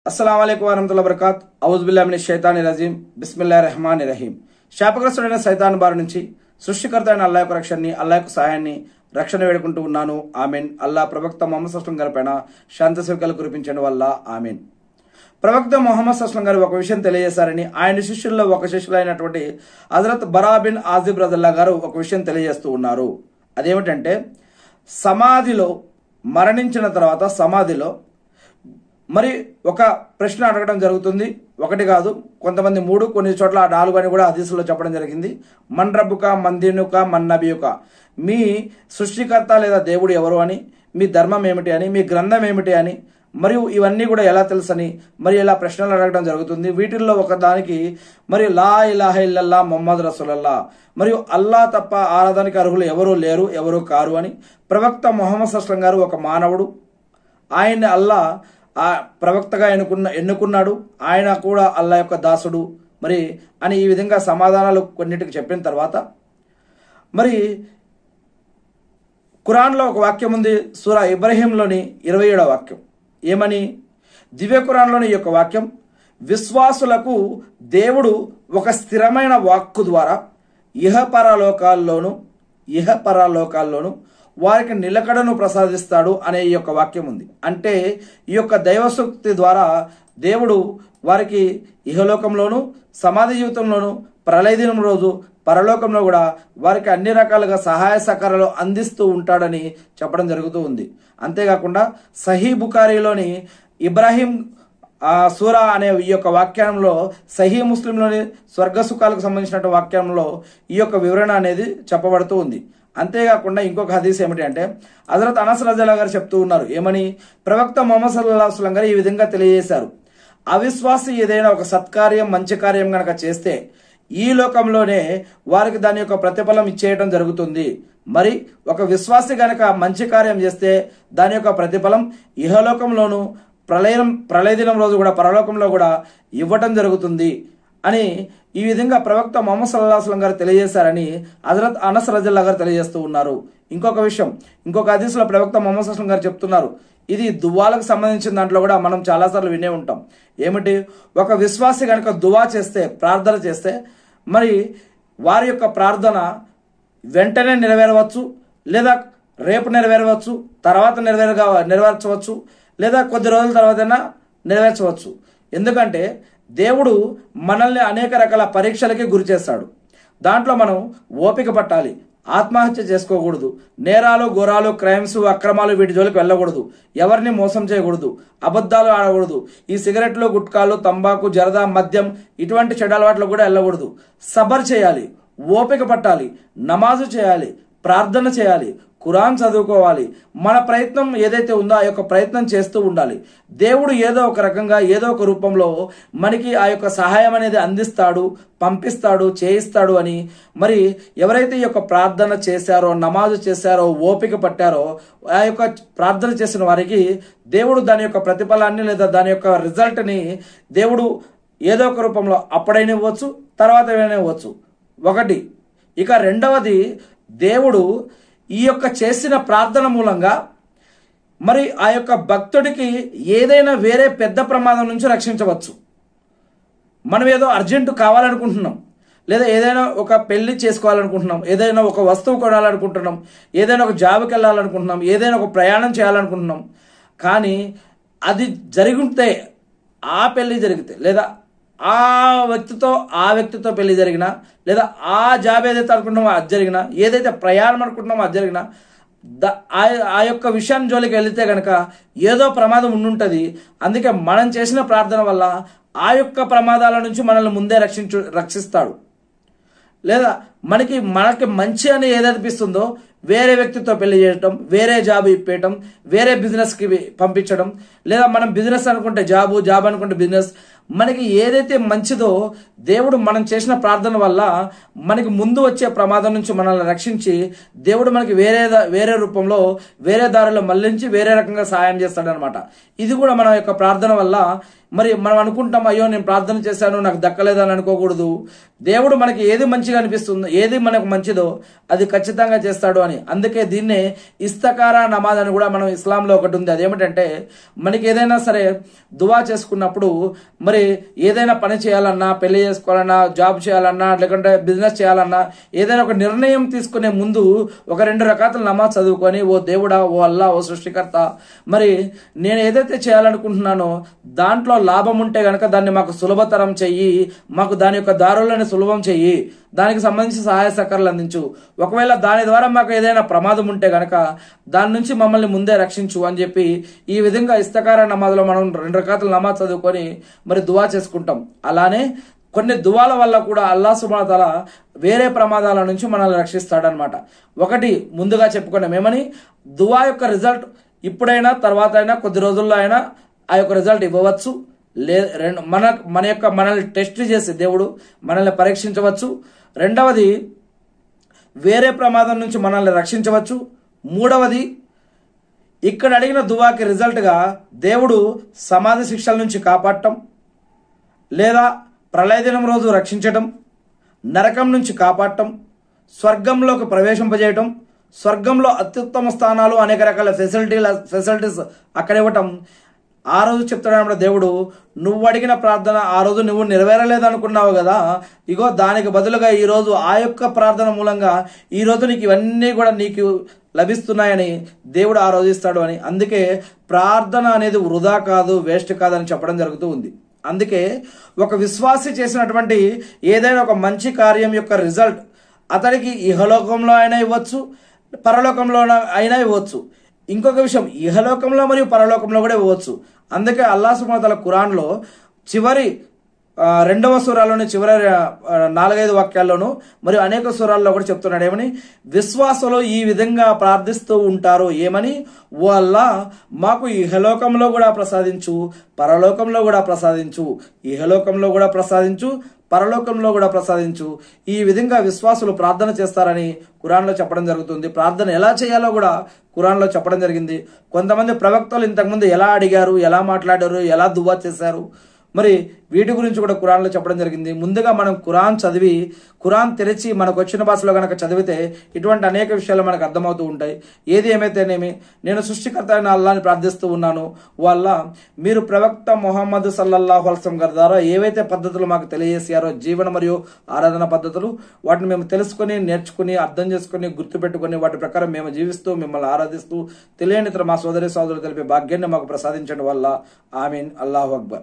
అస్సలాము అలైకుం వరహమతుల్లాహి వబరకాత్. ఔజు బిల్లాహి మినష్ షైతానిర్ రజీం. బిస్మిల్లాహిర్ రహమానిర్ రహీం. శాపగ్రస్తుడైన సైతాన్ బారి నుంచి సృష్టికర్త అయిన అల్లాహ్ యొక్క రక్షణని, అల్లాహ్ యొక్క సహాయాన్ని, రక్షణ వేడుకుంటూ ఉన్నాను. ఆమీన్. అల్లాహ్ ప్రవక్త ముహమ్మద్ సల్లం గారి పైన శాంతి సుఖాలు కురిపించడం వల్ల ఆమీన్. ప్రవక్త ముహమ్మద్ సల్లం గారు ఒక విషయం తెలియజేశారని ఆయన శిష్యుల్లో ఒక శిష్యులైనటువంటి హజరత్ బరా బిన్ ఆజిబ్ రదియల్లాహు గారు ఒక విషయం తెలియజేస్తూ ఉన్నారు. అదేమిటంటే, సమాధిలో మరణించిన తర్వాత సమాధిలో మరి ఒక ప్రశ్న అడగడం జరుగుతుంది. ఒకటి కాదు, కొంతమంది 3, కొన్ని చోట్ల 4 అని కూడా హదీసులో చెప్పడం జరిగింది. మన్ రబ్బుక, మన్ దీనుక, మన్ నబియుక, మీ సృష్టికర్త లేదా దేవుడు ఎవరు అని, మీ ధర్మం ఏమిటి అని, మీ గ్రంథం ఏమిటి అని, మరియు ఇవన్నీ కూడా ఎలా తెలుసని మరి ఇలా ప్రశ్నలు అడగడం జరుగుతుంది. వీటిల్లో ఒక దానికి మరి లా ఇలాహ ఇల్లల్లా ముహమ్మద్ రసూలుల్లా, మరియు అల్లా తప్ప ఆరాధనకి అర్హులు ఎవరూ లేరు, ఎవరూ కారు అని ప్రవక్త ముహమ్మద్ సల్లం గారు ఒక మానవుడు, ఆయన్ని అల్లా ఆ ప్రవక్తగా ఎన్నుకున్నాడు, ఆయన కూడా అల్లా యొక్క దాసుడు మరి అని ఈ విధంగా సమాధానాలు కొన్నిటికి చెప్పిన తర్వాత మరి ఖురాన్లో ఒక వాక్యం ఉంది, సూరా ఇబ్రహీంలోని 27వ వాక్యం. ఏమని? దివ్య ఖురాన్లోని ఈ యొక్క వాక్యం, విశ్వాసులకు దేవుడు ఒక స్థిరమైన వాక్కు ద్వారా ఇహపరలోకాల్లోను వారికి నిలకడను ప్రసాదిస్తాడు అనే ఈ యొక్క వాక్యం ఉంది. అంటే ఈ యొక్క దైవశక్తి ద్వారా దేవుడు వారికి ఇహలోకంలోను, సమాధి జీవితంలోను, ప్రళయ దినం రోజు పరలోకంలో కూడా వారికి అన్ని రకాలుగా సహాయ సహకారాలు అందిస్తూ ఉంటాడని చెప్పడం జరుగుతూ ఉంది. అంతేకాకుండా సహీ బుఖారీలోని ఇబ్రాహీం సూరా అనే ఈ యొక్క వాక్యంలో, సహీ ముస్లింలోని స్వర్గ సుఖాలకు సంబంధించిన వాక్యంలో ఈ యొక్క వివరణ అనేది చెప్పబడుతూ ఉంది. అంతేకాకుండా ఇంకొక హదీస్ ఏమిటి అంటే, హజరత్ అనస్ రజల్లాహు గారు చెప్తూ ఉన్నారు. ఏమని? ప్రవక్త ముహమ్మద్ సల్లల్లాహు అలైహి వసల్లం గారు ఈ విధంగా తెలియజేశారు, అవిశ్వాసి ఏదైనా ఒక సత్కార్యం, మంచి కార్యం గనక చేస్తే ఈ లోకంలోనే వారికి దాని యొక్క ప్రతిఫలం ఇచ్చేయడం జరుగుతుంది. మరి ఒక విశ్వాసి గనక మంచి కార్యం చేస్తే దాని యొక్క ప్రతిఫలం ఇహలోకంలోను, ప్రళయ దినం రోజు కూడా పరలోకంలో కూడా ఇవ్వటం జరుగుతుంది అని ఈ విధంగా ప్రవక్త ముహమ్మద్ సల్లల్లాహు అలైహి వసల్లం గారు తెలియజేశారని హజరత్ అనస్ రజల్లాహు గారు తెలియజేస్తూ ఉన్నారు. ఇంకొక విషయం, ఇంకొక హదీసులో ప్రవక్త ముహమ్మద్ సల్లల్లాహు అలైహి వసల్లం గారు చెప్తున్నారు, ఇది దువాలకు సంబంధించిన దాంట్లో కూడా మనం చాలాసార్లు వినే ఉంటాం. ఏమిటి? ఒక విశ్వాసి కనుక దువా చేస్తే, ప్రార్థన చేస్తే మరి వారి యొక్క ప్రార్థన వెంటనే నెరవేరవచ్చు, లేదా రేపు నెరవేరవచ్చు, తర్వాత నెరవేర్చవచ్చు, లేదా కొద్ది రోజుల తర్వాతైనా నెరవేర్చవచ్చు. ఎందుకంటే దేవుడు మనల్ని అనేక రకాల పరీక్షలకి గురి చేస్తాడు. దాంట్లో మనం ఓపిక పట్టాలి, ఆత్మహత్య చేసుకోకూడదు, నేరాలు, ఘోరాలు, క్రైమ్స్, అక్రమాలు వీటి జోలికి వెళ్ళకూడదు, ఎవరిని మోసం చేయకూడదు, అబద్ధాలు ఆడకూడదు, ఈ సిగరెట్లు, గుట్కాలు, తంబాకు, జరదా, మద్యం ఇటువంటి చెడు అలవాట్లు కూడా వెళ్ళకూడదు. సబర్ చేయాలి, ఓపిక పట్టాలి, నమాజు చేయాలి, ప్రార్థన చేయాలి, ఖురాన్ చదువుకోవాలి. మన ప్రయత్నం ఏదైతే ఉందో ఆ యొక్క ప్రయత్నం చేస్తూ ఉండాలి. దేవుడు ఏదో ఒక రకంగా, ఏదో ఒక రూపంలో మనకి ఆ యొక్క సహాయం అనేది అందిస్తాడు, పంపిస్తాడు, చేయిస్తాడు అని మరి ఎవరైతే ఈ యొక్క ప్రార్థన చేశారో, నమాజు చేశారో, ఓపిక పట్టారో, ఆ యొక్క ప్రార్థన చేసిన వారికి దేవుడు దాని యొక్క ప్రతిఫలాన్ని లేదా దాని యొక్క రిజల్ట్ని దేవుడు ఏదో ఒక రూపంలో అప్పుడైనా ఇవ్వచ్చు, తర్వాత ఏమైనా ఇవ్వచ్చు. ఒకటి. ఇక రెండవది, దేవుడు ఈ యొక్క చేసిన ప్రార్థన మూలంగా మరి ఆ యొక్క భక్తుడికి ఏదైనా వేరే పెద్ద ప్రమాదం నుంచి రక్షించవచ్చు. మనం ఏదో అర్జెంటు కావాలనుకుంటున్నాం, లేదా ఏదైనా ఒక పెళ్లి చేసుకోవాలనుకుంటున్నాం, ఏదైనా ఒక వస్తువు కొనాలనుకుంటున్నాం, ఏదైనా ఒక జాబ్కి వెళ్ళాలనుకుంటున్నాం, ఏదైనా ఒక ప్రయాణం చేయాలనుకుంటున్నాం. కానీ అది జరిగితే, ఆ పెళ్లి జరిగితే, లేదా ఆ వ్యక్తితో పెళ్లి జరిగినా, లేదా ఆ జాబ్ ఏదైతే అనుకుంటున్నామో అది జరిగినా, ఏదైతే ప్రయాణం అనుకుంటున్నామో అది జరిగినా, ఆ యొక్క విషయాన్ని జోలికి వెళితే కనుక ఏదో ప్రమాదం ఉండుంటుంది. అందుకే మనం చేసిన ప్రార్థన వల్ల ఆ యొక్క ప్రమాదాల నుంచి మనల్ని ముందే రక్షిస్తాడు. లేదా మనకి మంచి అని ఏదనిపిస్తుందో వేరే వ్యక్తితో పెళ్లి చేయటం, వేరే జాబ్ ఇప్పేయటం, వేరే బిజినెస్కి పంపించడం, లేదా మనం బిజినెస్ అనుకుంటే జాబ్ అనుకుంటే బిజినెస్, మనకి ఏదైతే మంచిదో దేవుడు మనం చేసిన ప్రార్థన వల్ల మనకి ముందు వచ్చే ప్రమాదం నుంచి మనల్ని రక్షించి దేవుడు మనకి వేరే రూపంలో, వేరే దారిలో మళ్లించి వేరే రకంగా సహాయం చేస్తాడనమాట. ఇది కూడా మన యొక్క ప్రార్థన వల్ల మరి మనం అనుకుంటాం, అయ్యో నేను ప్రార్థన చేశాను నాకు దక్కలేదని అనుకోకూడదు. దేవుడు మనకి ఏది మంచిగా అనిపిస్తుందో, ఏది మనకు మంచిదో అది ఖచ్చితంగా చేస్తాడు అని. అందుకే దీన్నే ఇస్తకారా నమాజ్ అని కూడా మనం ఇస్లాంలో ఒకటి ఉంది. అదేమిటంటే మనకి ఏదైనా సరే దువా చేసుకున్నప్పుడు, మరి ఏదైనా పని చేయాలన్నా, పెళ్లి చేసుకోవాలన్నా, జాబ్ చేయాలన్నా, లేకుంటే బిజినెస్ చేయాలన్నా, ఏదైనా ఒక నిర్ణయం తీసుకునే ముందు ఒక 2 రకాల నమాజ్ చదువుకొని, ఓ దేవుడా, ఓ అల్లా, ఓ సృష్టికర్త, మరి నేను ఏదైతే చేయాలనుకుంటున్నానో దాంట్లో లాభం ఉంటే గనక దాన్ని మాకు సులభతరం చెయ్యి, మాకు దాని యొక్క దారులను సులభం చెయ్యి, దానికి సంబంధించి సహాయ సహకారాలు అందించు, ఒకవేళ దాని ద్వారా మాకు ఏదైనా ప్రమాదం ఉంటే గనక దాని నుంచి మమ్మల్ని ముందే రక్షించు అని చెప్పి ఈ విధంగా ఇస్తకారా నమాజ్లో మనం 2 రకాల నమాజ్ చదువుకొని మరి దువా చేసుకుంటాం. అలానే కొన్ని దువాల వల్ల కూడా అల్లాహ్ సుబ్హానహు వ తఆలా వేరే ప్రమాదాల నుంచి మనల్ని రక్షిస్తాడనమాట. ఒకటి ముందుగా చెప్పుకున్నాం ఏమని, దువా యొక్క రిజల్ట్ ఇప్పుడైనా తర్వాత అయినా కొద్ది రోజుల్లో అయినా ఆ యొక్క రిజల్ట్ ఇవ్వవచ్చు. మనల్ని టెస్ట్ చేసి దేవుడు మనల్ని పరీక్షించవచ్చు. రెండవది, వేరే ప్రమాదం నుంచి మనల్ని రక్షించవచ్చు. మూడవది, ఇక్కడ అడిగిన దువాకి రిజల్ట్గా దేవుడు సమాధి శిక్షల నుంచి కాపాడటం, లేదా ప్రళయ దినం రోజు రక్షించటం, నరకం నుంచి కాపాడటం, స్వర్గంలోకి ప్రవేశింపజేయటం, స్వర్గంలో అత్యుత్తమ స్థానాలు, అనేక రకాల ఫెసిలిటీస్ అక్కడ ఇవ్వటం. ఆ రోజు చెప్తాడు దేవుడు, నువ్వు అడిగిన ప్రార్థన ఆ రోజు నువ్వు నెరవేరలేదనుకున్నావు కదా, ఇగో దానికి బదులుగా ఈరోజు ఆ యొక్క ప్రార్థన మూలంగా ఈరోజు నీకు ఇవన్నీ కూడా నీకు లభిస్తున్నాయని దేవుడు ఆ రోజు ఇస్తాడు అని. అందుకే ప్రార్థన అనేది వృధా కాదు, వేస్ట్ కాదని చెప్పడం జరుగుతూ ఉంది. అందుకే ఒక విశ్వాసి చేసినటువంటి ఏదైనా ఒక మంచి కార్యం యొక్క రిజల్ట్ అతడికి ఇహలోకంలో అయినా ఇవ్వచ్చు, పరలోకంలో అయినా ఇవ్వచ్చు. ఇంకొక విషయం, ఇహలోకంలో మరియు పరలోకంలో కూడా ఇవ్వచ్చు. అందుకే అల్లాహ్ సుబ్హానహు వ తఆలా ఖురాన్లో చివరి 2వ సూరాలోని చివరి 4-5 వాక్యాల్లోనూ మరియు అనేక సూరాల్లో కూడా చెప్తున్నాడు ఏమని, విశ్వాసులు ఈ విధంగా ప్రార్థిస్తూ ఉంటారు ఏమని, ఓ అల్లాహ్ మాకు ఇహలోకంలో కూడా ప్రసాదించు, పరలోకంలో కూడా ప్రసాదించు, ఇహలోకంలో కూడా ప్రసాదించు, పరలోకంలో కూడా ప్రసాదించు. ఈ విధంగా విశ్వాసులు ప్రార్థన చేస్తారని ఖురాన్లో చెప్పడం జరుగుతుంది. ప్రార్థన ఎలా చేయాలో కూడా ఖురాన్లో చెప్పడం జరిగింది. కొంతమంది ప్రవక్తలు ఇంతకుముందు ఎలా అడిగారు, ఎలా మాట్లాడారు, ఎలా దువా చేశారు, మరి వీటి గురించి కూడా ఖురాన్లో చెప్పడం జరిగింది. ముందుగా మనం ఖురాన్ చదివి, ఖురాన్ తెరిచి మనకు వచ్చిన భాషలో కనుక చదివితే ఇటువంటి అనేక విషయాలు మనకు అర్థమవుతూ ఉంటాయి. ఏది ఏమైతేనేమి, నేను సృష్టికర్త అయిన అల్లాహ్ని ప్రార్థిస్తూ ఉన్నాను, వాళ్ళ మీరు ప్రవక్త ముహమ్మద్ సల్లల్లాహు అలైహి వసల్లం గారి ద్వారా ఏవైతే పద్ధతులు మాకు తెలియజేసారో, జీవన మరియు ఆరాధన పద్ధతులు, వాటిని మేము తెలుసుకుని, నేర్చుకుని, అర్థం చేసుకుని, గుర్తుపెట్టుకుని వాటి ప్రకారం మేము జీవిస్తూ మిమ్మల్ని ఆరాధిస్తూ తెలియని ఇతర మా సోదరులు తెలిపే భాగ్యాన్ని మాకు ప్రసాదించడం వల్ల ఆమీన్. అల్లాహు అక్బర్.